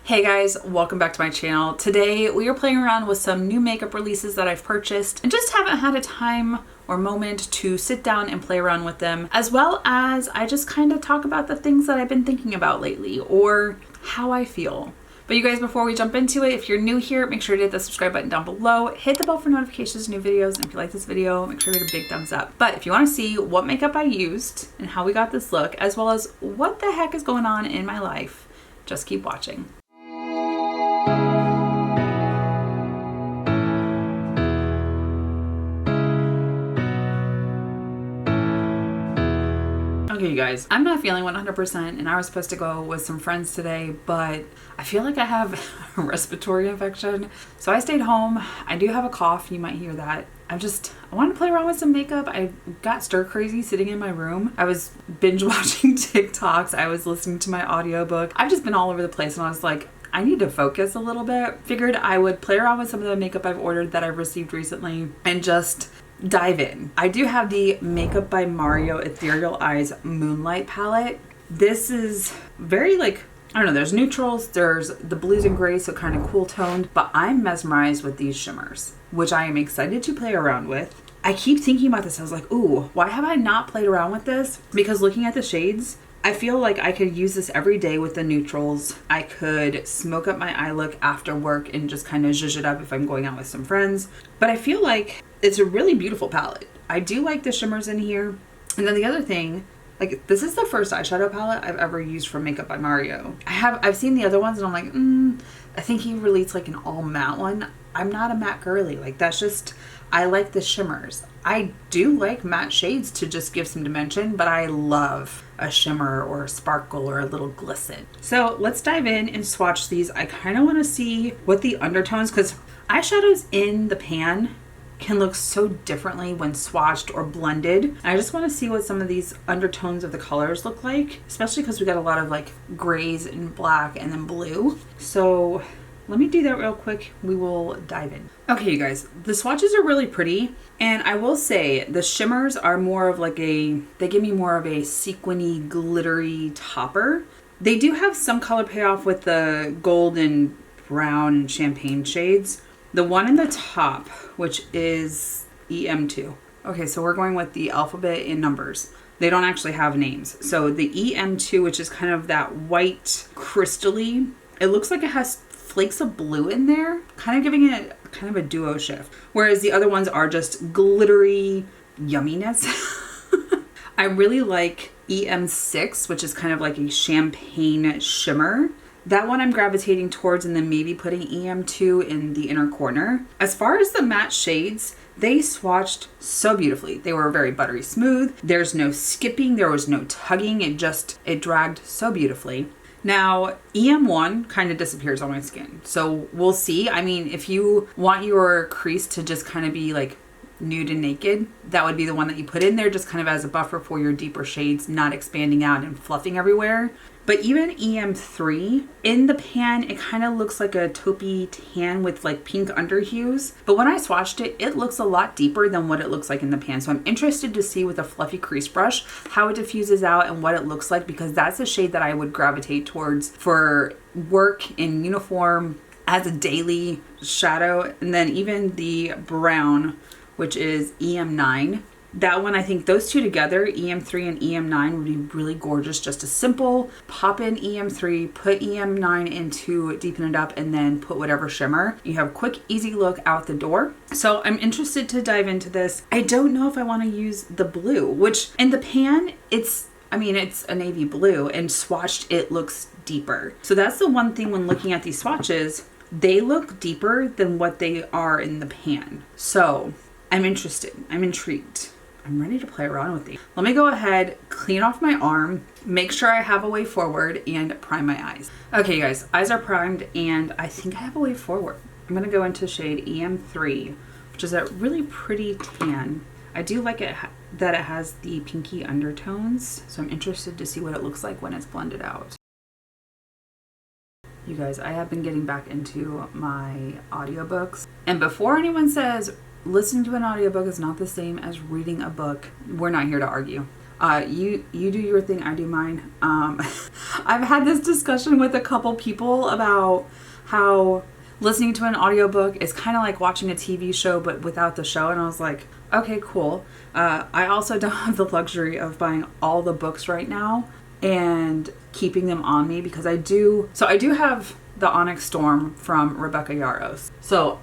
Hey guys, welcome back to my channel. Today we are playing around with some new makeup releases that I've purchased and just haven't had a time or moment to sit down and play around with them, as well as I just kind of talk about the things that I've been thinking about lately or how I feel. But you guys, before we jump into it, if you're new here, make sure to hit the subscribe button down below, hit the bell for notifications, new videos, and if you like this video, make sure to hit a big thumbs up. But if you want to see what makeup I used and how we got this look, as well as what the heck is going on in my life, just keep watching. Okay, you guys, I'm not feeling 100% and I was supposed to go with some friends today, but I feel like I have a respiratory infection. So I stayed home. I do have a cough. You might hear that. I wanted to play around with some makeup. I got stir crazy sitting in my room. I was binge watching TikToks. I was listening to my audiobook. I've just been all over the place and I was like, I need to focus a little bit. Figured I would play around with some of the makeup I've ordered that I've received recently and just dive in. I do have the Makeup by Mario Ethereal Eyes Moonlight palette. This is very I don't know, there's neutrals, there's the blues and grays, so kind of cool toned, but I'm mesmerized with these shimmers, which I am excited to play around with. I keep thinking about this. I was like, ooh, why have I not played around with this? Because looking at the shades, I feel like I could use this every day with the neutrals. I could smoke up my eye look after work and just kind of zhuzh it up if I'm going out with some friends. But I feel like it's a really beautiful palette. I do like the shimmers in here. And then the other thing, this is the first eyeshadow palette I've ever used from Makeup by Mario. I've seen the other ones and I'm like, I think he released an all matte one. I'm not a matte girly. That's just, I like the shimmers. I do like matte shades to just give some dimension, but I love a shimmer or a sparkle or a little glisten. So let's dive in and swatch these. I kind of want to see what the undertones, because eyeshadows in the pan can look so differently when swatched or blended. And I just want to see what some of these undertones of the colors look like, especially because we got a lot of grays and black and then blue. So let me do that real quick. We will dive in. Okay, you guys, the swatches are really pretty. And I will say the shimmers are more of they give me more of a sequiny, glittery topper. They do have some color payoff with the gold and brown and champagne shades. The one in the top, which is EM2. Okay, so we're going with the alphabet in numbers. They don't actually have names. So the EM2, which is kind of that white crystally, it looks like it has flakes of blue in there, kind of giving it kind of a duo shift. Whereas the other ones are just glittery yumminess. I really like EM6, which is kind of like a champagne shimmer. That one I'm gravitating towards, and then maybe putting EM2 in the inner corner. As far as the matte shades, they swatched so beautifully. They were very buttery smooth. There's no skipping. There was no tugging. It dragged so beautifully. Now, EM1 kind of disappears on my skin. So we'll see. I mean, if you want your crease to just kind of be nude and naked, that would be the one that you put in there just kind of as a buffer for your deeper shades, not expanding out and fluffing everywhere. But even EM3, in the pan, it kind of looks like a taupey tan with pink underhues. But when I swatched it, it looks a lot deeper than what it looks like in the pan. So I'm interested to see with a fluffy crease brush how it diffuses out and what it looks like, because that's a shade that I would gravitate towards for work in uniform as a daily shadow. And then even the brown, which is EM9. That one, I think those two together, EM3 and EM9, would be really gorgeous. Just a simple pop in EM3, put EM9 in to deepen it up, and then put whatever shimmer. You have a quick, easy look out the door. So I'm interested to dive into this. I don't know if I want to use the blue, which in the pan, it's a navy blue, and swatched it looks deeper. So that's the one thing when looking at these swatches, they look deeper than what they are in the pan. So I'm interested. I'm intrigued. I'm ready to play around with these. Let me go ahead, clean off my arm, make sure I have a way forward, and prime my eyes. Okay, you guys, eyes are primed, and I think I have a way forward. I'm gonna go into shade EM3, which is a really pretty tan. I do like it that it has the pinky undertones, so I'm interested to see what it looks like when it's blended out. You guys, I have been getting back into my audiobooks, and before anyone says listening to an audiobook is not the same as reading a book, we're not here to argue. You do your thing, I do mine. I've had this discussion with a couple people about how listening to an audiobook is kind of like watching a TV show but without the show, and I was like, okay, cool. I also don't have the luxury of buying all the books right now and keeping them on me, because I do have the Onyx Storm from Rebecca Yarros. So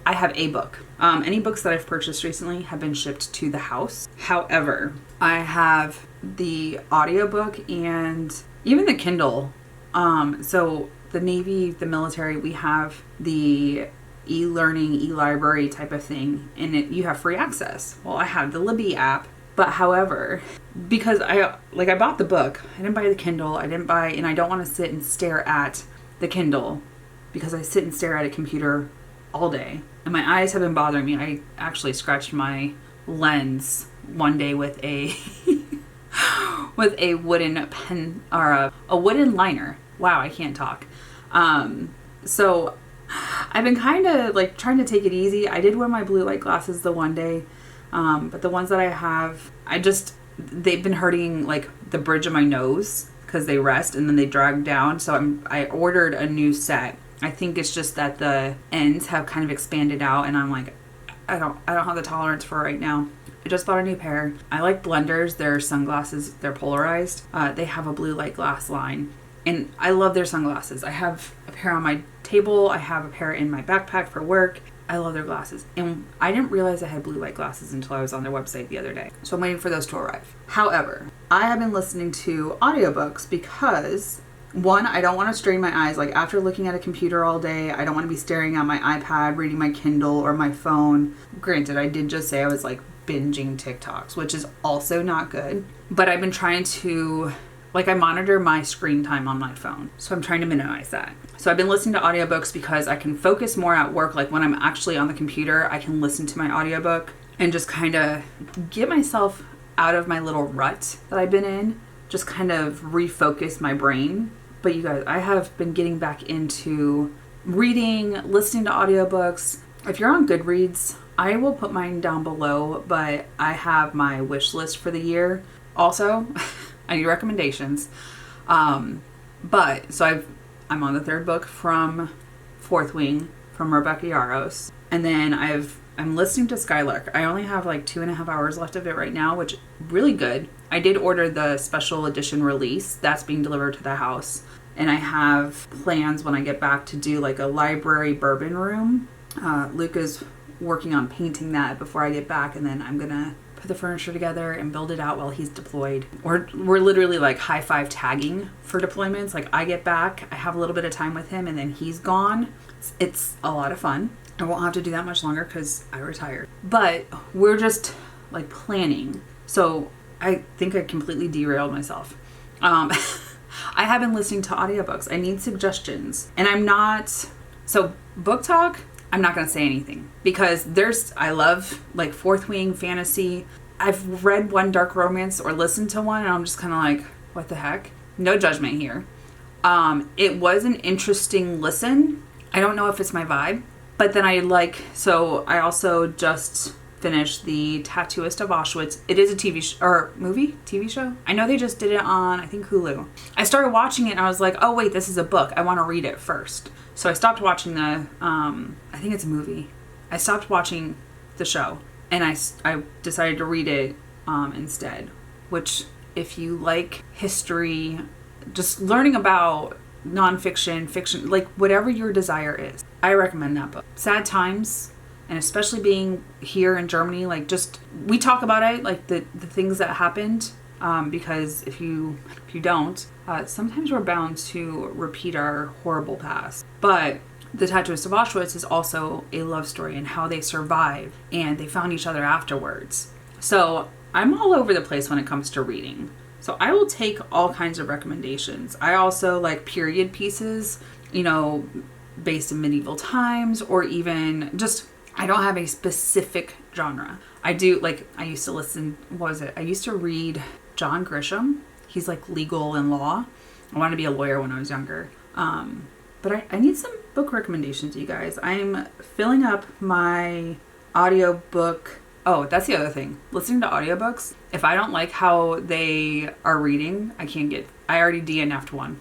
I have a book. Any books that I've purchased recently have been shipped to the house. However, I have the audiobook and even the Kindle. So the Navy, the military, we have the e-learning, e-library type of thing, and you have free access. Well, I have the Libby app, but however, because I bought the book, I didn't buy the Kindle, and I don't want to sit and stare at the Kindle because I sit and stare at a computer all day, and my eyes have been bothering me. I actually scratched my lens one day with a with a wooden pen, or a wooden liner. Wow, I can't talk. So I've been kind of like trying to take it easy. I did wear my blue light glasses the one day, but the ones that I have, they've been hurting like the bridge of my nose because they rest and then they drag down. So I ordered a new set. I think it's just that the ends have kind of expanded out, and I'm like, I don't have the tolerance for right now. I just bought a new pair. I like Blenders. Their sunglasses, they're polarized. They have a blue light glass line, and I love their sunglasses. I have a pair on my table. I have a pair in my backpack for work. I love their glasses. And I didn't realize I had blue light glasses until I was on their website the other day. So I'm waiting for those to arrive. However, I have been listening to audiobooks because, one, I don't want to strain my eyes. Like, after looking at a computer all day, I don't want to be staring at my iPad, reading my Kindle or my phone. Granted, I did just say I was like binging TikToks, which is also not good. But I've been trying to, I monitor my screen time on my phone. So I'm trying to minimize that. So I've been listening to audiobooks because I can focus more at work. Like when I'm actually on the computer, I can listen to my audiobook and just kind of get myself out of my little rut that I've been in. Just kind of refocus my brain. But you guys, I have been getting back into reading, listening to audiobooks. If you're on Goodreads, I will put mine down below, but I have my wish list for the year. Also, I need recommendations. I'm on the third book from Fourth Wing from Rebecca Yarros. And then I'm listening to Skylark. I only have like 2.5 hours left of it right now, which really good. I did order the special edition release that's being delivered to the house. And I have plans when I get back to do like a library bourbon room. Luke is working on painting that before I get back, and then I'm gonna put the furniture together and build it out while he's deployed. We're literally like high five tagging for deployments. Like, I get back, I have a little bit of time with him, and then he's gone. It's a lot of fun. I won't have to do that much longer because I retired. But we're just like planning. So I think I completely derailed myself. I have been listening to audiobooks. I need suggestions. And so book talk, I'm not going to say anything because I love like Fourth Wing fantasy. I've read one dark romance or listened to one, and I'm just kind of like, what the heck? No judgment here. It was an interesting listen. I don't know if it's my vibe, but then I also just finished the Tattooist of Auschwitz. It is a TV show. I know they just did it on, I think, Hulu. I started watching it and I was like, oh wait, this is a book. I want to read it first. So I stopped watching I think it's a movie. I stopped watching the show and I decided to read it instead, which, if you like history, just learning about nonfiction, fiction, like whatever your desire is, I recommend that book. Sad times. And especially being here in Germany, like, just, we talk about it, like the things that happened, because if you don't, sometimes we're bound to repeat our horrible past. But the Tattooist of Auschwitz is also a love story and how they survived and they found each other afterwards. So I'm all over the place when it comes to reading. So I will take all kinds of recommendations. I also like period pieces, based in medieval times, or even just, I don't have a specific genre. I used to read John Grisham. He's like legal and law. I wanted to be a lawyer when I was younger. But I need some book recommendations, you guys. I'm filling up my audiobook Oh, that's the other thing. Listening to audiobooks, if I don't like how they are reading, I already DNF'd one.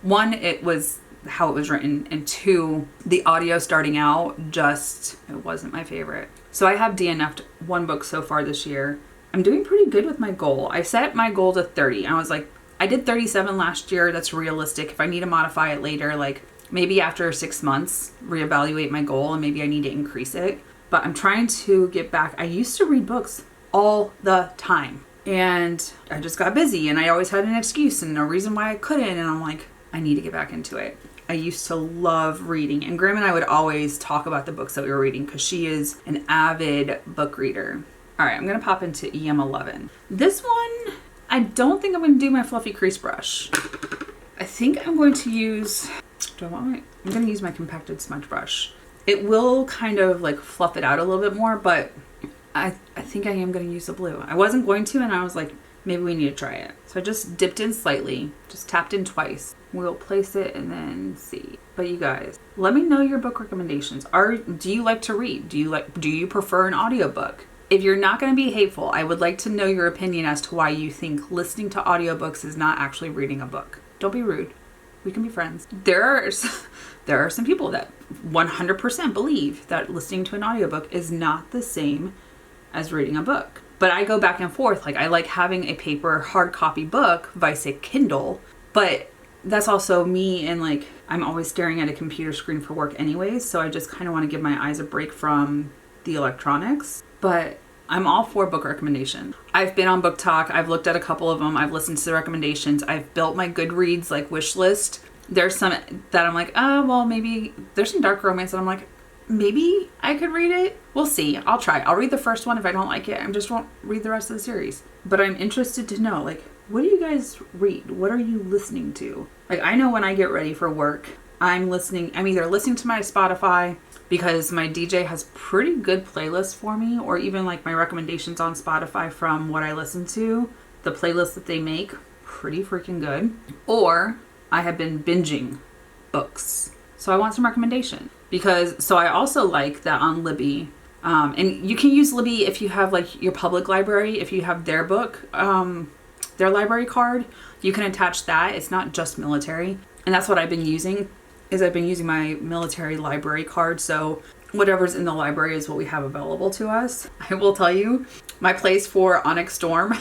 One, it was how it was written, and two, the audio starting out it wasn't my favorite. So I have DNF'd one book so far this year. I'm doing pretty good with my goal. I set my goal to 30. I was like, I did 37 last year. That's realistic. If I need to modify it later, like maybe after 6 months, reevaluate my goal and maybe I need to increase it. But I'm trying to get back. I used to read books all the time and I just got busy and I always had an excuse and a reason why I couldn't. And I'm like, I need to get back into it. I used to love reading, and Grim and I would always talk about the books that we were reading because she is an avid book reader. All right, I'm going to pop into EM11. This one, I don't think I'm going to do my fluffy crease brush. I think I'm going to use, I'm going to use my compacted smudge brush. It will kind of like fluff it out a little bit more, but I think I am going to use the blue. I wasn't going to, and I was like, maybe we need to try it. So I just dipped in slightly, just tapped in twice. We'll place it and then see. But you guys, let me know your book recommendations. Do you like to read? Do you prefer an audiobook? If you're not going to be hateful, I would like to know your opinion as to why you think listening to audiobooks is not actually reading a book. Don't be rude. We can be friends. There are some people that 100% believe that listening to an audiobook is not the same as reading a book. But I go back and forth. Like, I like having a paper hard copy book vice a Kindle, but that's also me, and like I'm always staring at a computer screen for work anyways, so I just kind of want to give my eyes a break from the electronics. But I'm all for book recommendations. I've been on Book Talk. I've looked at a couple of them. I've listened to the recommendations. I've built my Goodreads like wish list. There's some that I'm like, well, maybe there's some dark romance that I'm like, maybe I could read it. We'll see. I'll try. I'll read the first one. If I don't like it, I just won't read the rest of the series. But I'm interested to know, like, what do you guys read? What are you listening to? Like, I know when I get ready for work, I'm either listening to my Spotify because my DJ has pretty good playlists for me, or even like my recommendations on Spotify from what I listen to, the playlist that they make, pretty freaking good. Or I have been binging books. So I want some recommendation so I also like that on Libby. And you can use Libby if you have like your public library, if you have their book, their library card, you can attach that. It's not just military. And that's what I've been using, I've been using my military library card. So whatever's in the library is what we have available to us. I will tell you, my place for Onyx Storm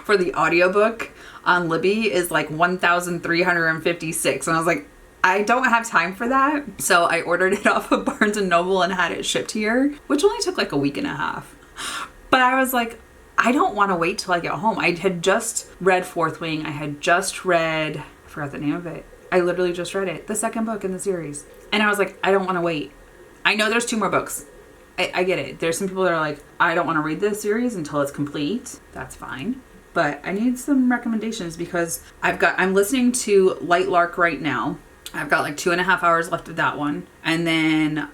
for the audiobook on Libby is like 1,356. And I was like, I don't have time for that. So I ordered it off of Barnes & Noble and had it shipped here, which only took like a week and a half. But I was like, I don't want to wait till I get home. I had just read Fourth Wing. I had just read, I forgot the name of it. I literally just read it, the second book in the series. And I was like, I don't want to wait. I know there's 2 more books. I get it. There's some people that are like, I don't want to read this series until it's complete. That's fine. But I need some recommendations because I'm listening to Light Lark right now. I've got like 2.5 hours left of that one. And then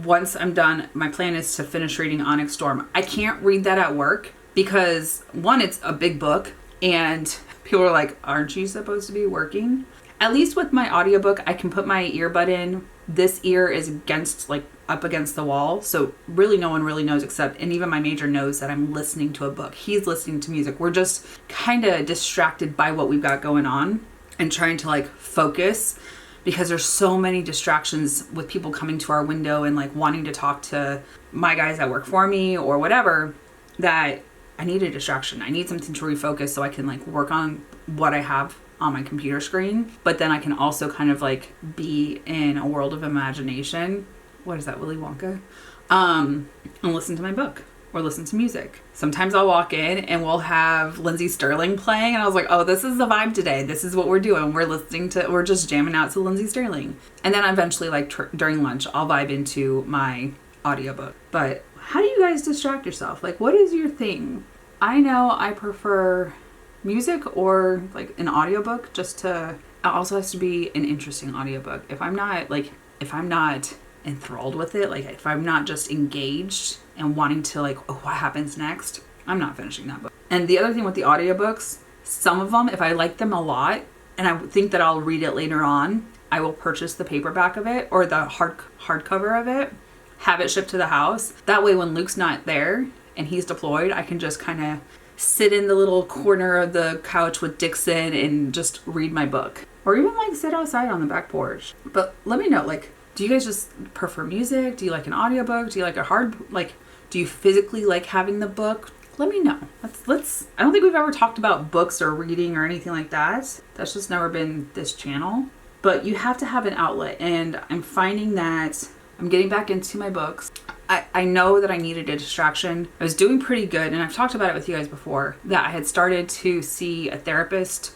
once I'm done, my plan is to finish reading Onyx Storm. I can't read that at work because one, it's a big book and people are like, aren't you supposed to be working? At least with my audiobook, I can put my earbud in. This ear is up against the wall. So really no one really knows and even my major knows that I'm listening to a book. He's listening to music. We're just kind of distracted by what we've got going on and trying to like focus because there's so many distractions with people coming to our window and like wanting to talk to my guys that work for me or whatever, that I need a distraction. I need something to refocus so I can like work on what I have on my computer screen, but then I can also kind of like be in a world of imagination. What is that, Willy Wonka? And listen to my book or listen to music. Sometimes I'll walk in and we'll have Lindsay Sterling playing and I was like, oh, this is the vibe today. This is what we're doing. We're just jamming out to Lindsay Sterling. And then eventually like during lunch, I'll vibe into my audiobook. But how do you guys distract yourself? Like, what is your thing? I know I prefer music or like an audiobook it also has to be an interesting audiobook. If I'm not enthralled with it, like if I'm not just engaged and wanting to like, oh, what happens next, I'm not finishing that book. And the other thing with the audiobooks, some of them, if I like them a lot and I think that I'll read it later on, I will purchase the paperback of it or the hardcover of it, have it shipped to the house. That way when Luke's not there and he's deployed, I can just kind of sit in the little corner of the couch with Dixon and just read my book. Or even like sit outside on the back porch. But let me know, like, do you guys just prefer music? Do you like an audiobook? Do you like a do you physically like having the book? Let me know. Let's I don't think we've ever talked about books or reading or anything like that. That's just never been this channel. But you have to have an outlet, and I'm finding that I'm getting back into my books. I know that I needed a distraction. I was doing pretty good, and I've talked about it with you guys before, that I had started to see a therapist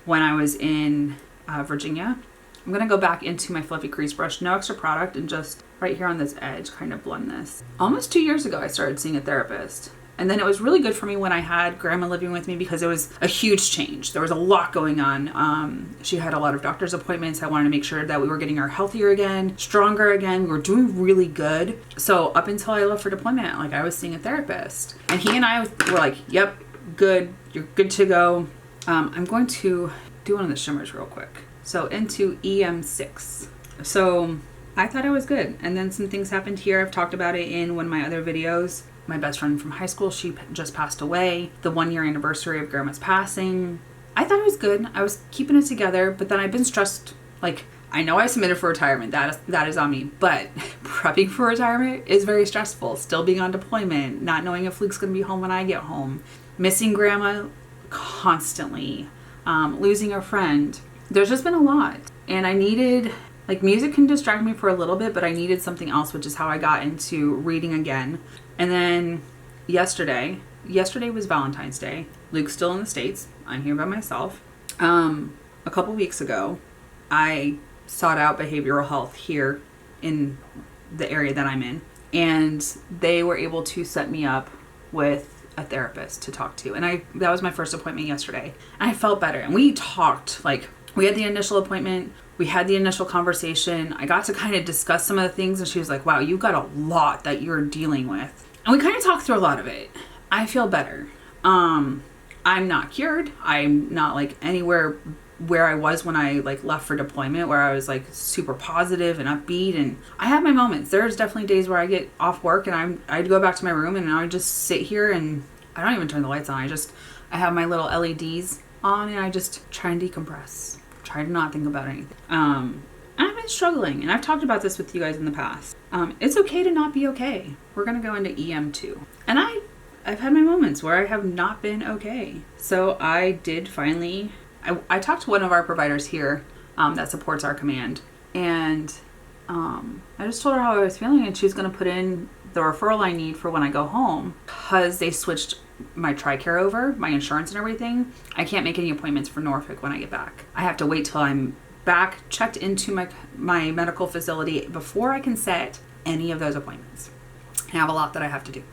when I was in Virginia. I'm going to go back into my fluffy crease brush, no extra product, and just right here on this edge, kind of blend this. Almost 2 years ago, I started seeing a therapist. And then it was really good for me when I had grandma living with me, because it was a huge change. There was a lot going on. She had a lot of doctor's appointments. I wanted to make sure that we were getting her healthier again, stronger again. We were doing really good. So up until I left for deployment, like, I was seeing a therapist. And he and I were like, yep, good. You're good to go. I'm going to do one of the shimmers real quick. So into EM6. So I thought I was good. And then some things happened here. I've talked about it in one of my other videos. My best friend from high school, she just passed away. The 1 year anniversary of grandma's passing. I thought it was good. I was keeping it together, but then I've been stressed. Like, I know I submitted for retirement. That is on me. But prepping for retirement is very stressful. Still being on deployment, not knowing if Luke's going to be home when I get home, missing grandma constantly, losing a friend. There's just been a lot. And I needed, like, music can distract me for a little bit, but I needed something else, which is how I got into reading again. And then yesterday was Valentine's Day. Luke's still in the States. I'm here by myself. A couple weeks ago, I sought out behavioral health here in the area that I'm in. And they were able to set me up with a therapist to talk to. And that was my first appointment yesterday. And I felt better. And we talked, like, we had the initial appointment. We had the initial conversation. I got to kind of discuss some of the things, and she was like, wow, you got a lot that you're dealing with. And we kind of talked through a lot of it. I feel better. I'm not cured. I'm not like anywhere where I was when I like left for deployment, where I was like super positive and upbeat. And I have my moments. There's definitely days where I get off work and I'd go back to my room and I just sit here and I don't even turn the lights on. I have my little LEDs on and I just try and decompress. Try to not think about anything. I've been struggling, and I've talked about this with you guys in the past. It's okay to not be okay. We're going to go into EM2. And I've had my moments where I have not been okay. So I did finally, I talked to one of our providers here that supports our command. And I just told her how I was feeling, and she was going to put in the referral I need for when I go home, because they switched my TRICARE over, my insurance and everything. I can't make any appointments for Norfolk when I get back. I have to wait till I'm back, checked into my medical facility before I can set any of those appointments. I have a lot that I have to do.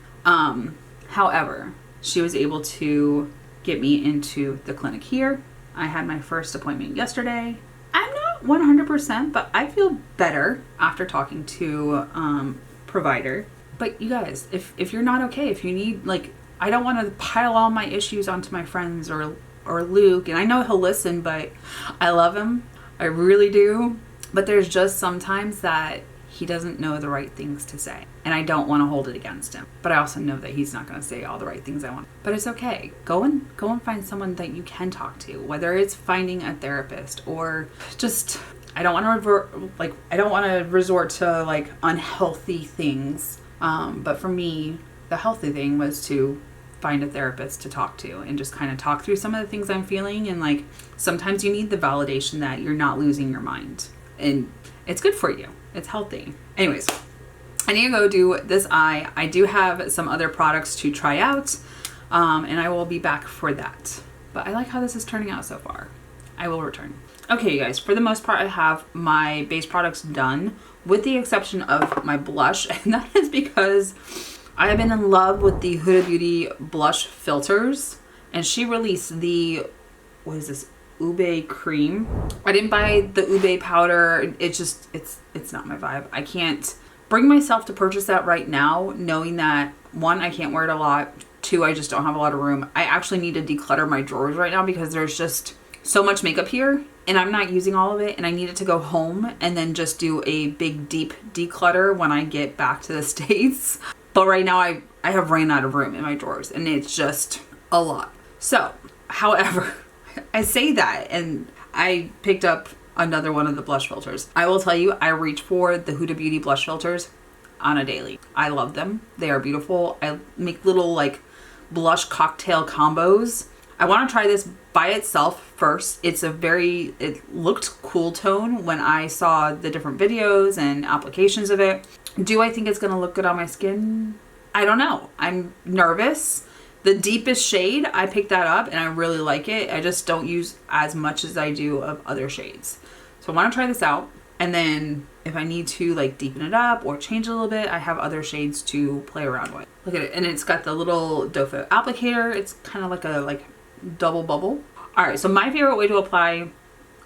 However, she was able to get me into the clinic here. I had my first appointment yesterday. I'm not 100%, but I feel better after talking to provider. But you guys, if you're not okay, if you need, like, I don't want to pile all my issues onto my friends or Luke, and I know he'll listen, but I love him. I really do. But there's just sometimes that he doesn't know the right things to say, and I don't want to hold it against him. But I also know that he's not going to say all the right things I want. But it's okay. Go and find someone that you can talk to, whether it's finding a therapist or just, I don't want to resort to like unhealthy things. But for me, the healthy thing was to find a therapist to talk to and just kind of talk through some of the things I'm feeling. And like, sometimes you need the validation that you're not losing your mind, and it's good for you. It's healthy. Anyways, I need to go do this eye. I do have some other products to try out, and I will be back for that. But I like how this is turning out so far. I will return. Okay, you guys, for the most part, I have my base products done, with the exception of my blush. And that is because I have been in love with the Huda Beauty blush filters. And she released the, what is this, ube cream. I didn't buy the ube powder. It's not my vibe. I can't bring myself to purchase that right now, knowing that, one, I can't wear it a lot. Two, I just don't have a lot of room. I actually need to declutter my drawers right now because there's just so much makeup here and I'm not using all of it, and I need it to go home and then just do a big deep declutter when I get back to the States. But right now I have ran out of room in my drawers and it's just a lot. So, however, I say that and I picked up another one of the blush filters. I will tell you, I reach for the Huda Beauty blush filters on a daily. I love them. They are beautiful. I make little like blush cocktail combos. I want to try this by itself first. It looked cool tone when I saw the different videos and applications of it. Do I think it's going to look good on my skin? I don't know. I'm nervous. The deepest shade, I picked that up and I really like it. I just don't use as much as I do of other shades. So I want to try this out. And then if I need to like deepen it up or change it a little bit, I have other shades to play around with. Look at it. And it's got the little doe foot applicator. It's kind of like a double bubble. All right. So my favorite way to apply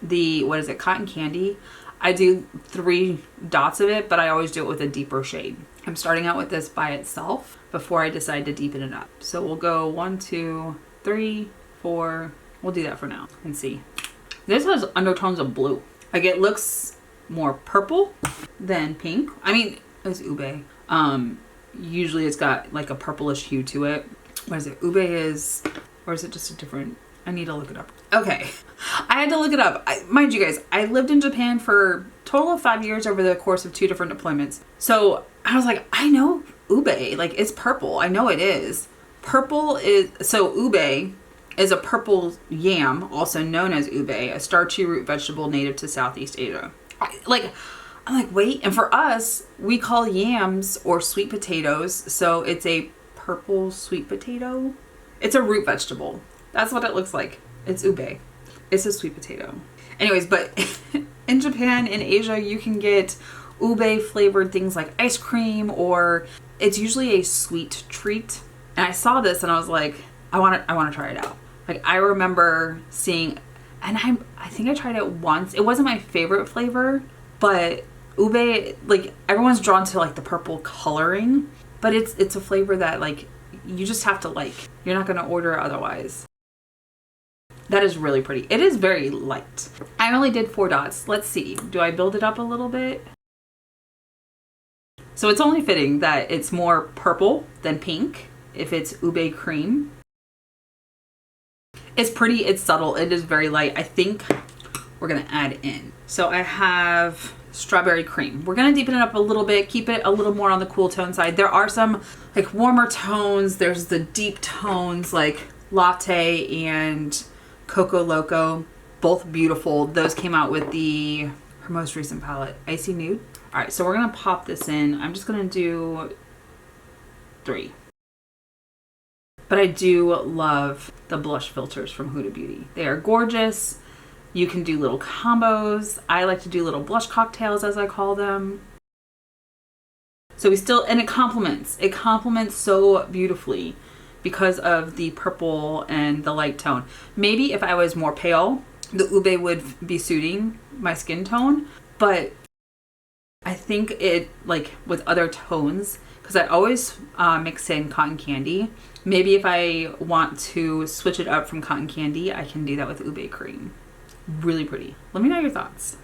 the, Cotton Candy. I do 3 dots of it, but I always do it with a deeper shade. I'm starting out with this by itself before I decide to deepen it up. So we'll go 1, 2, 3, 4. We'll do that for now and see. This has undertones of blue. Like it looks more purple than pink. I mean, it's ube. Usually it's got like a purplish hue to it. What is it? Ube is, or is it just a different? I need to look it up. Okay. I had to look it up. Mind you guys, I lived in Japan for a total of 5 years over the course of 2 different deployments. So I was like, I know ube, like it's purple. I know it is. Purple is, so ube is a purple yam, also known as ube, a starchy root vegetable native to Southeast Asia. I'm like, wait, and for us, we call yams or sweet potatoes. So it's a purple sweet potato. It's a root vegetable. That's what it looks like. It's ube. It's a sweet potato. Anyways, but in Japan, in Asia, you can get ube flavored things like ice cream, or it's usually a sweet treat. And I saw this and I was like, I want to try it out. Like I remember seeing, and I think I tried it once. It wasn't my favorite flavor, but ube, like everyone's drawn to like the purple coloring, but it's a flavor that like you just have to like. You're not going to order it otherwise. That is really pretty. It is very light. I only did 4 dots. Let's see. Do I build it up a little bit? So it's only fitting that it's more purple than pink if it's ube cream. It's pretty. It's subtle. It is very light. I think we're going to add in. So I have strawberry cream. We're going to deepen it up a little bit. Keep it a little more on the cool tone side. There are some like warmer tones. There's the deep tones like latte and Coco Loco, both beautiful. Those came out with her most recent palette, Icy Nude. All right, so we're gonna pop this in. I'm just gonna do 3. But I do love the blush filters from Huda Beauty. They are gorgeous. You can do little combos. I like to do little blush cocktails, as I call them. So and it complements. It complements so beautifully because of the purple and the light tone. Maybe if I was more pale, the ube would be suiting my skin tone, but I think it, like with other tones, because I always mix in cotton candy. Maybe if I want to switch it up from cotton candy, I can do that with ube cream. Really pretty. Let me know your thoughts.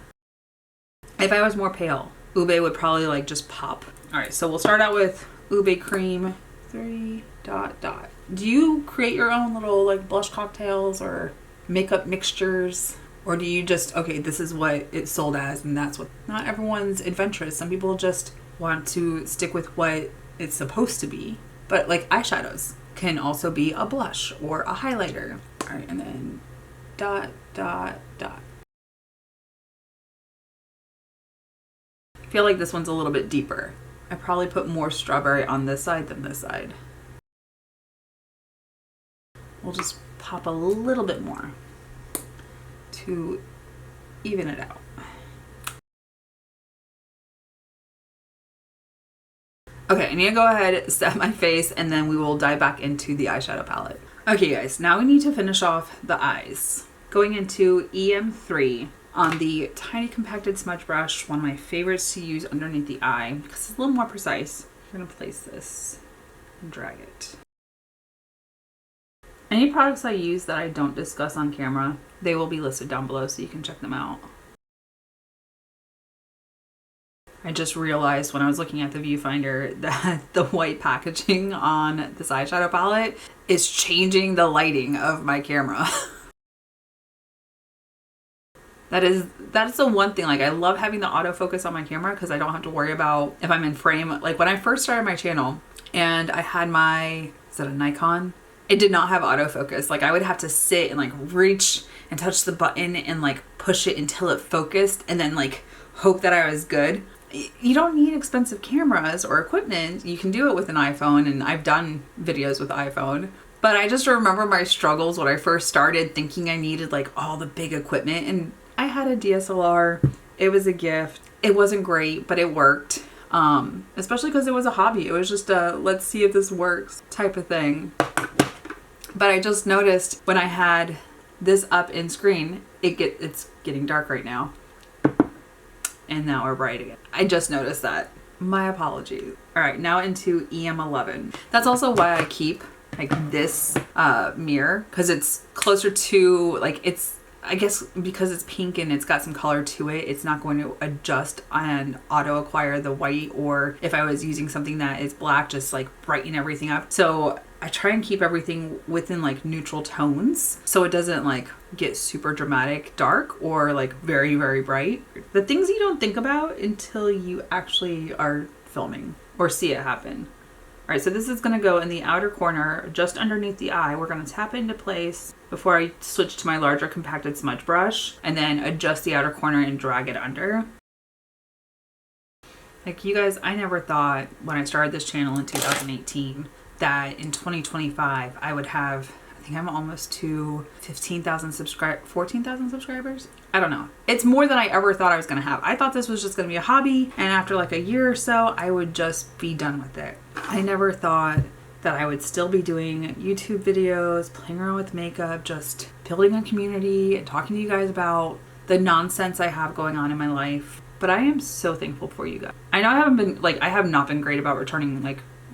If I was more pale, ube would probably like just pop. All right, so we'll start out with ube cream. 3 ... Do you create your own little like blush cocktails or makeup mixtures, or do you just, okay, this is what it's sold as and that's what? Not everyone's adventurous. Some people just want to stick with what it's supposed to be. But like eyeshadows can also be a blush or a highlighter. All right, and then ... I feel like this one's a little bit deeper. I probably put more strawberry on this side than this side. We'll just pop a little bit more to even it out. Okay, I need to go ahead, set my face, and then we will dive back into the eyeshadow palette. Okay guys, now we need to finish off the eyes. Going into EM3 on the tiny compacted smudge brush, one of my favorites to use underneath the eye because it's a little more precise. We're gonna place this and drag it. Any products I use that I don't discuss on camera, they will be listed down below so you can check them out. I just realized when I was looking at the viewfinder that the white packaging on this eyeshadow palette is changing the lighting of my camera. That's the one thing. Like, I love having the autofocus on my camera because I don't have to worry about if I'm in frame. Like, when I first started my channel and I had my, is that a Nikon? It did not have autofocus. Like, I would have to sit and like reach and touch the button and like push it until it focused and then like hope that I was good. You don't need expensive cameras or equipment. You can do it with an iPhone, and I've done videos with iPhone. But I just remember my struggles when I first started, thinking I needed like all the big equipment, and I had a DSLR. It was a gift. It wasn't great, but it worked. Especially because it was a hobby. It was just a let's see if this works type of thing. But I just noticed when I had this up in screen, it's getting dark right now. And now we're bright again. I just noticed that. My apologies. All right, now into EM11. That's also why I keep like this mirror, because it's closer to like, it's, I guess because it's pink and it's got some color to it, it's not going to adjust and auto acquire the white, or if I was using something that is black, just like brighten everything up. So I try and keep everything within like neutral tones so it doesn't like get super dramatic dark or like very, very bright. The things you don't think about until you actually are filming or see it happen. All right, so this is gonna go in the outer corner just underneath the eye. We're gonna tap it into place before I switch to my larger compacted smudge brush and then adjust the outer corner and drag it under. Like, you guys, I never thought when I started this channel in 2018 that in 2025 I would have, I think I'm almost to 14,000 subscribers. I don't know. It's more than I ever thought I was going to have. I thought this was just going to be a hobby, and after like a year or so, I would just be done with it. I never thought that I would still be doing YouTube videos, playing around with makeup, just building a community and talking to you guys about the nonsense I have going on in my life. But I am so thankful for you guys. I know I have not been great about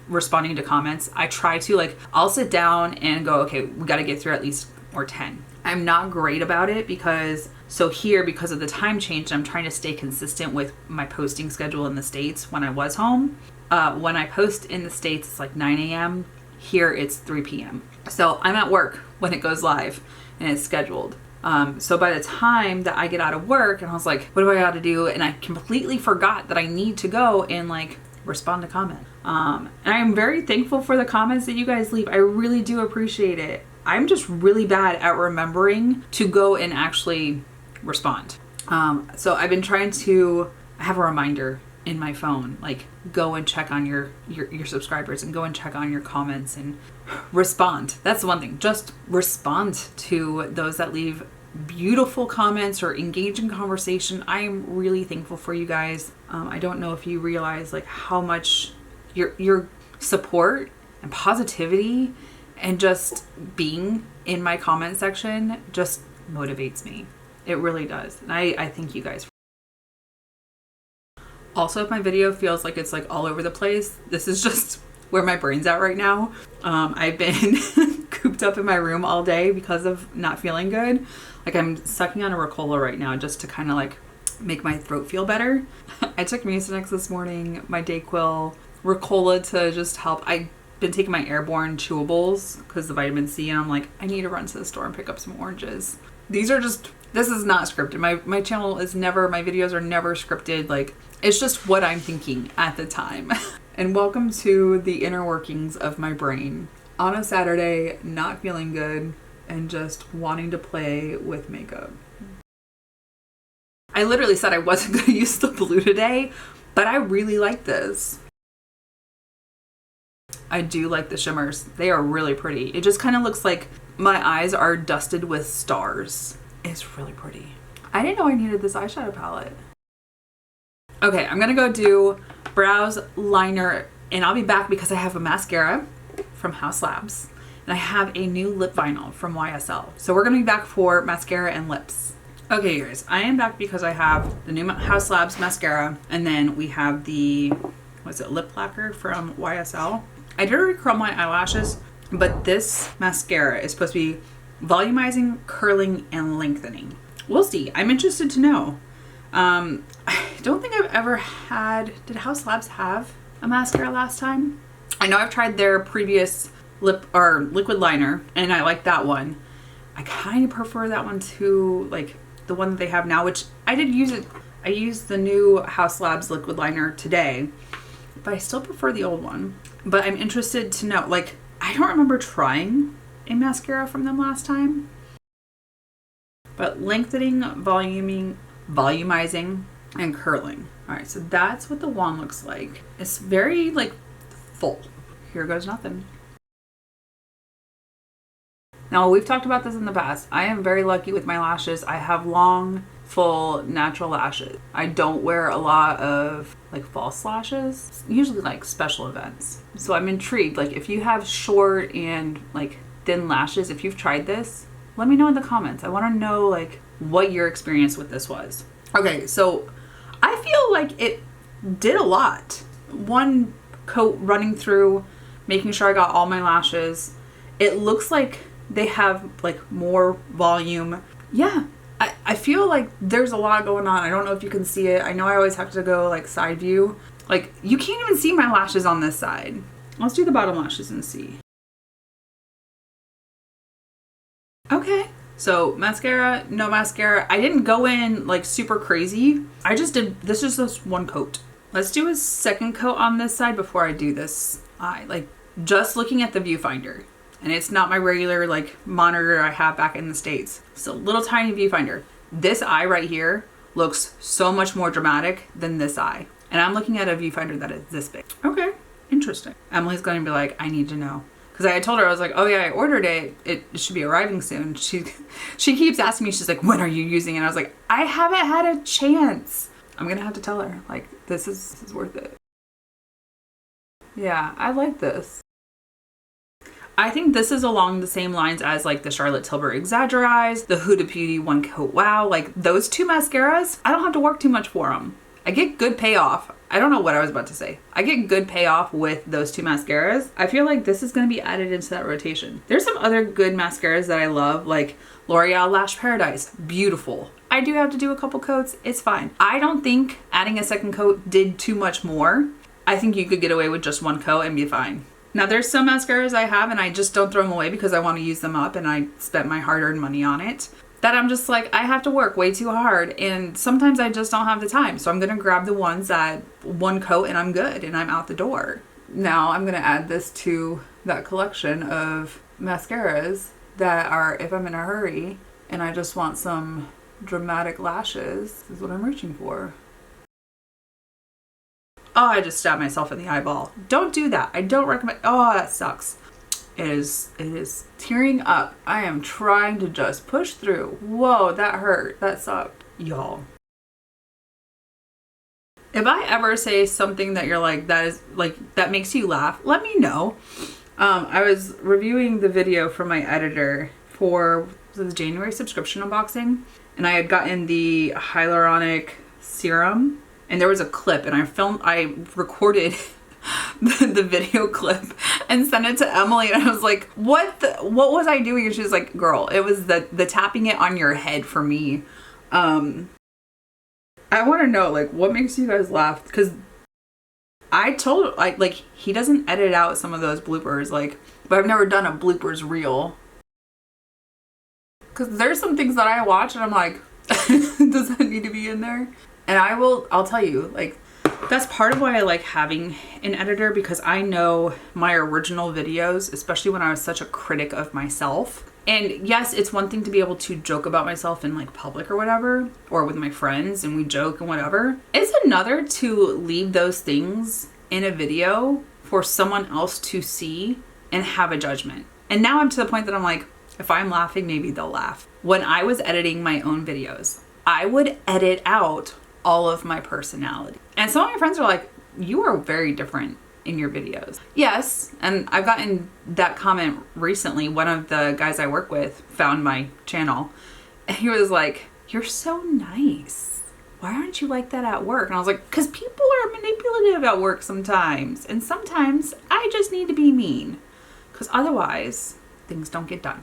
responding to comments. I try to, like, I'll sit down and go, okay, we got to get through at least 10. I'm not great about it because of the time change, I'm trying to stay consistent with my posting schedule in the States when I was home. When I post in the States, it's like 9 a.m. Here it's 3 p.m. So I'm at work when it goes live and it's scheduled. So by the time that I get out of work and I was like, what do I got to do? And I completely forgot that I need to go and like respond to comment. And I'm very thankful for the comments that you guys leave. I really do appreciate it. I'm just really bad at remembering to go and actually respond. So I've been trying to have a reminder in my phone, like go and check on your subscribers and go and check on your comments and respond. That's the one thing. Just respond to those that leave beautiful comments or engage in conversation. I am really thankful for you guys. I don't know if you realize like how much your support and positivity and just being in my comment section just motivates me. It really does. And I thank you guys. Also, if my video feels like it's like all over the place, this is just where my brain's at right now. I've been cooped up in my room all day because of not feeling good. Like, I'm sucking on a Ricola right now just to kind of like make my throat feel better. I took Mucinex this morning, my Dayquil, Ricola to just help. I've been taking my airborne chewables because the vitamin C, and I'm like, I need to run to the store and pick up some oranges. This is not scripted. My channel is never, my videos are never scripted. Like, it's just what I'm thinking at the time. And welcome to the inner workings of my brain. On a Saturday, not feeling good and just wanting to play with makeup. I literally said I wasn't going to use the blue today, but I really like this. I do like the shimmers. They are really pretty. It just kind of looks like my eyes are dusted with stars. It's really pretty. I didn't know I needed this eyeshadow palette. Okay, I'm gonna go do brows, liner, and I'll be back because I have a mascara from House Labs and I have a new lip vinyl from YSL. So we're gonna be back for mascara and lips. Okay, guys, I am back because I have the new House Labs mascara, and then we have the, lip lacquer from YSL. I did already curl my eyelashes, but this mascara is supposed to be volumizing, curling, and lengthening. We'll see. I'm interested to know. I don't think I've ever had, did Haus Labs have a mascara last time? I know I've tried their previous liquid liner and I like that one. I kind of prefer that one to like the one that they have now, which I did use it. I used the new Haus Labs liquid liner today, but I still prefer the old one. But I'm interested to know, like, I don't remember trying a mascara from them last time. But lengthening, volumizing, and curling. All right, so that's what the wand looks like. It's very like full. Here goes nothing. Now, we've talked about this in the past. I am very lucky with my lashes. I have long, full, natural lashes. I don't wear a lot of like false lashes, usually like special events. So I'm intrigued. Like if you have short and like thin lashes, if you've tried this, let me know in the comments. I want to know like what your experience with this was. Okay, so I feel like it did a lot. One coat running through, making sure I got all my lashes. It looks like they have like more volume. Yeah, I feel like there's a lot going on. I don't know if you can see it. I know I always have to go like side view. Like you can't even see my lashes on this side. Let's do the bottom lashes and see. Okay, so mascara, no mascara. I didn't go in like super crazy. I just did, this is just one coat. Let's do a second coat on this side before I do this eye. Like just looking at the viewfinder. And it's not my regular like monitor I have back in the States. It's a little tiny viewfinder. This eye right here looks so much more dramatic than this eye. And I'm looking at a viewfinder that is this big. Okay, interesting. Emily's gonna be like, I need to know. Because I told her, I was like, oh yeah, I ordered it. It should be arriving soon. She keeps asking me, she's like, when are you using it? And I was like, I haven't had a chance. I'm gonna have to tell her, like, this is worth it. Yeah, I like this. I think this is along the same lines as like the Charlotte Tilbury Exaggerize, the Huda Beauty One Coat Wow. Like those two mascaras, I don't have to work too much for them. I get good payoff. I don't know what I was about to say. I get good payoff with those two mascaras. I feel like this is going to be added into that rotation. There's some other good mascaras that I love, like L'Oreal Lash Paradise. Beautiful. I do have to do a couple coats. It's fine. I don't think adding a second coat did too much more. I think you could get away with just one coat and be fine. Now there's some mascaras I have and I just don't throw them away because I want to use them up and I spent my hard-earned money on it. That I'm just like, I have to work way too hard and sometimes I just don't have the time. So I'm going to grab the ones that one coat and I'm good and I'm out the door. Now I'm going to add this to that collection of mascaras that are if I'm in a hurry and I just want some dramatic lashes. This is what I'm reaching for. Oh, I just stabbed myself in the eyeball. Don't do that. I don't recommend. Oh, that sucks. It is tearing up. I am trying to just push through. Whoa, that hurt. That sucked. Y'all. If I ever say something that you're like, that makes you laugh, let me know. I was reviewing the video from my editor for the January subscription unboxing, and I had gotten the hyaluronic serum. And there was a clip and I recorded the video clip and sent it to Emily and I was like, what was I doing? And she was like, girl, it was the tapping it on your head for me. I want to know like what makes you guys laugh, because I told like he doesn't edit out some of those bloopers, like, but I've never done a bloopers reel. Because there's some things that I watch and I'm like, does that need to be in there? And I'll tell you, like, that's part of why I like having an editor, because I know my original videos, especially when I was such a critic of myself. And yes, it's one thing to be able to joke about myself in like public or whatever, or with my friends and we joke and whatever. It's another to leave those things in a video for someone else to see and have a judgment. And now I'm to the point that I'm like, if I'm laughing, maybe they'll laugh. When I was editing my own videos, I would edit out all of my personality. And some of my friends are like, you are very different in your videos. Yes, and I've gotten that comment recently. One of the guys I work with found my channel and he was like, you're so nice. Why aren't you like that at work? And I was like, because people are manipulative at work sometimes. And sometimes I just need to be mean, because otherwise things don't get done.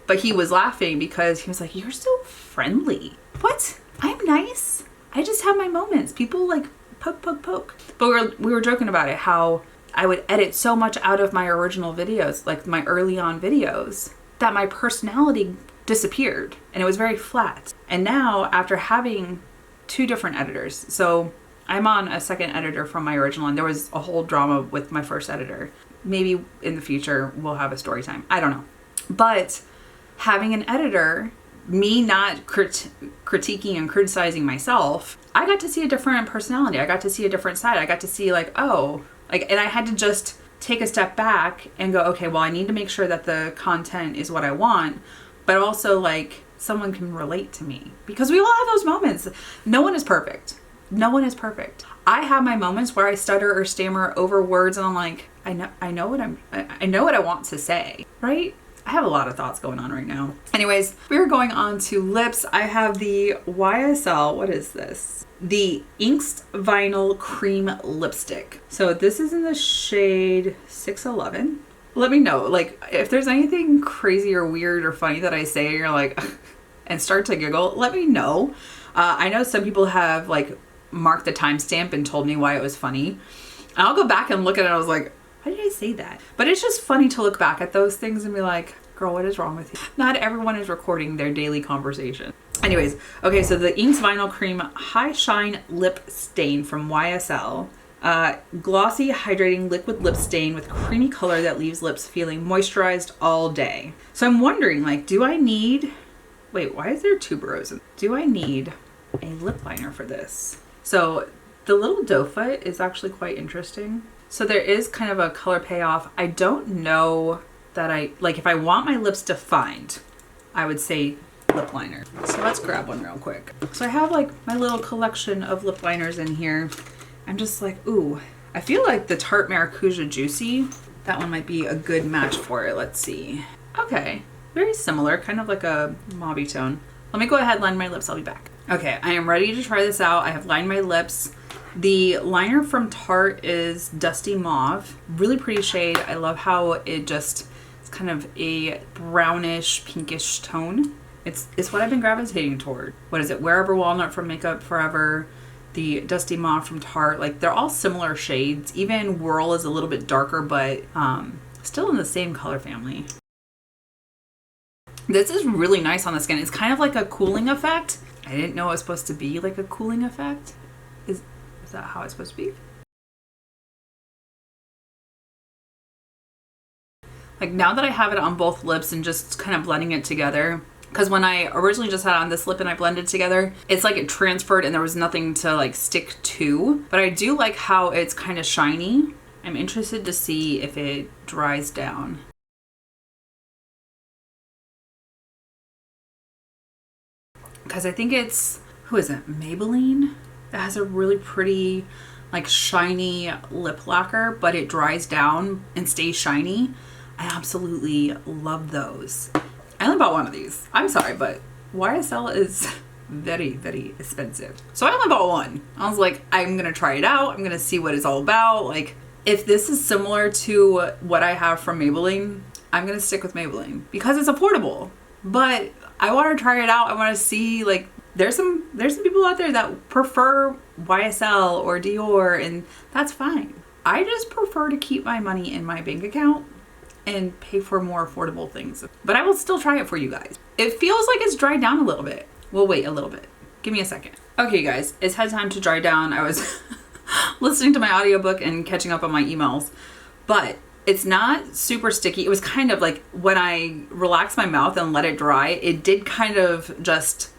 But he was laughing because he was like, you're so friendly. What? I'm nice? I just have my moments. People like poke, poke, poke. But we were joking about it, how I would edit so much out of my original videos, like my early on videos, that my personality disappeared and it was very flat. And now after having 2 different editors, so I'm on a second editor from my original, and there was a whole drama with my first editor. Maybe in the future we'll have a story time. I don't know. But having an editor, me not critiquing and criticizing myself, I got to see a different personality. I got to see a different side. I got to see like, oh, like, and I had to just take a step back and go, okay, well, I need to make sure that the content is what I want, but also like someone can relate to me, because we all have those moments. No one is perfect. No one is perfect. I have my moments where I stutter or stammer over words and I'm like, I know what I want to say, right? I have a lot of thoughts going on right now. Anyways, we're going on to lips. I have the YSL, what is this? The Inked Vinyl Cream Lipstick. So this is in the shade 611. Let me know, like, if there's anything crazy or weird or funny that I say, you're like, and start to giggle, let me know. I know some people have like marked the timestamp and told me why it was funny. And I'll go back and look at it and I was like, why did I say that? But it's just funny to look back at those things and be like, girl, what is wrong with you? Not everyone is recording their daily conversation. Anyways, okay, so the Inked Vinyl Cream High Shine Lip Stain from YSL. Glossy, hydrating liquid lip stain with creamy color that leaves lips feeling moisturized all day. So I'm wondering, like, do I need... Wait, why is there tuberose? Do I need a lip liner for this? So the little doe foot is actually quite interesting. So there is kind of a color payoff. I don't know that if I want my lips defined, I would say lip liner. So let's grab one real quick. So I have like my little collection of lip liners in here. I'm just like, ooh, I feel like the Tarte Maracuja Juicy, that one might be a good match for it. Let's see. Okay, very similar, kind of like a mauvey tone. Let me go ahead and line my lips, I'll be back. Okay, I am ready to try this out. I have lined my lips. The liner from Tarte is Dusty Mauve. Really pretty shade. I love how it's kind of a brownish, pinkish tone. It's what I've been gravitating toward. What is it? Wherever Walnut from Makeup Forever, the Dusty Mauve from Tarte. Like, they're all similar shades. Even Whirl is a little bit darker, but still in the same color family. This is really nice on the skin. It's kind of like a cooling effect. I didn't know it was supposed to be like a cooling effect. Is that how it's supposed to be? Like, now that I have it on both lips and just kind of blending it together, because when I originally just had it on this lip and I blended together, it's like it transferred and there was nothing to like stick to. But I do like how it's kind of shiny. I'm interested to see if it dries down. Because I think it's, who is it? Maybelline? That has a really pretty, like, shiny lip lacquer, but it dries down and stays shiny. I absolutely love those. I only bought one of these. I'm sorry, but YSL is very, very expensive. So I only bought one. I was like, I'm gonna try it out. I'm gonna see what it's all about. Like, if this is similar to what I have from Maybelline, I'm gonna stick with Maybelline because it's affordable. But I want to try it out. I want to see, like, there's some people out there that prefer YSL or Dior, and that's fine. I just prefer to keep my money in my bank account and pay for more affordable things. But I will still try it for you guys. It feels like it's dried down a little bit. We'll wait a little bit. Give me a second. Okay, guys, it's had time to dry down. I was listening to my audiobook and catching up on my emails, but it's not super sticky. It was kind of like when I relaxed my mouth and let it dry, it did kind of just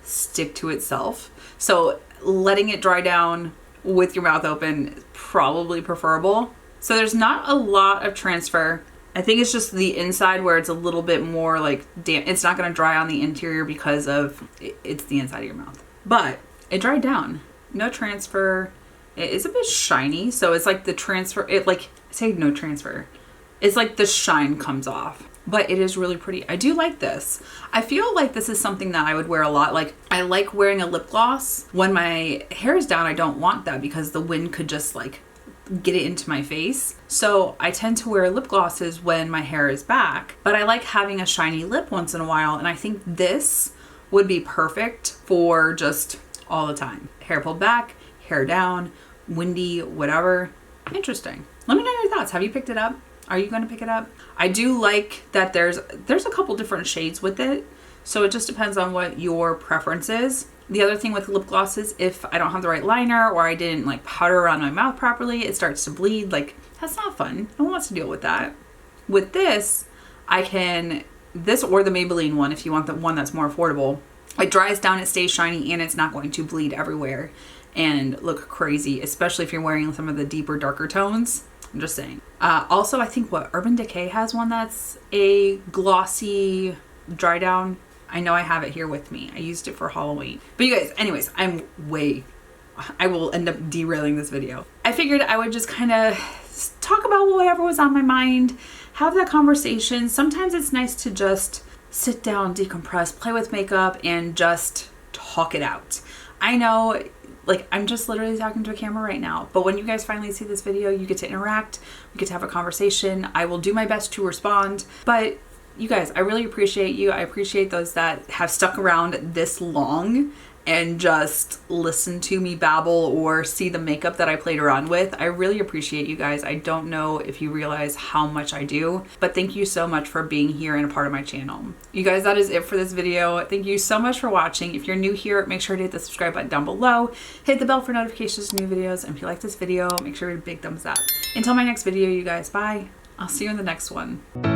stick to itself. So letting it dry down with your mouth open is probably preferable. So there's not a lot of transfer. I think it's just the inside where it's a little bit more like damp. It's not going to dry on the interior because of it's the inside of your mouth. But it dried down. No transfer. It is a bit shiny. So it's like the transfer, say no transfer. It's like the shine comes off, but it is really pretty. I do like this. I feel like this is something that I would wear a lot. Like, I like wearing a lip gloss. When my hair is down, I don't want that because the wind could just like get it into my face. So I tend to wear lip glosses when my hair is back, but I like having a shiny lip once in a while. And I think this would be perfect for just all the time. Hair pulled back, hair down, windy, whatever. Interesting. Let me know your thoughts. Have you picked it up? Are you going to pick it up? I do like that there's a couple different shades with it. So it just depends on what your preference is. The other thing with lip gloss is if I don't have the right liner or I didn't like powder around my mouth properly, it starts to bleed. Like, that's not fun. No one wants to deal with that. With this, this or the Maybelline one, if you want the one that's more affordable, it dries down, it stays shiny, and it's not going to bleed everywhere and look crazy, especially if you're wearing some of the deeper, darker tones. I'm just saying. Also, I think Urban Decay has one that's a glossy dry down. I know I have it here with me. I used it for Halloween. But you guys, anyways, I will end up derailing this video. I figured I would just kind of talk about whatever was on my mind, have that conversation. Sometimes it's nice to just sit down, decompress, play with makeup, and just talk it out. I know, like, I'm just literally talking to a camera right now, but when you guys finally see this video, you get to interact, we get to have a conversation. I will do my best to respond, but you guys, I really appreciate you. I appreciate those that have stuck around this long and just listen to me babble or see the makeup that I played around with. I really appreciate you guys. I don't know if you realize how much I do, but thank you so much for being here and a part of my channel. You guys, that is it for this video. Thank you so much for watching. If you're new here, make sure to hit the subscribe button down below. Hit the bell for notifications of new videos. And if you like this video, make sure to big thumbs up. Until my next video, you guys, bye. I'll see you in the next one.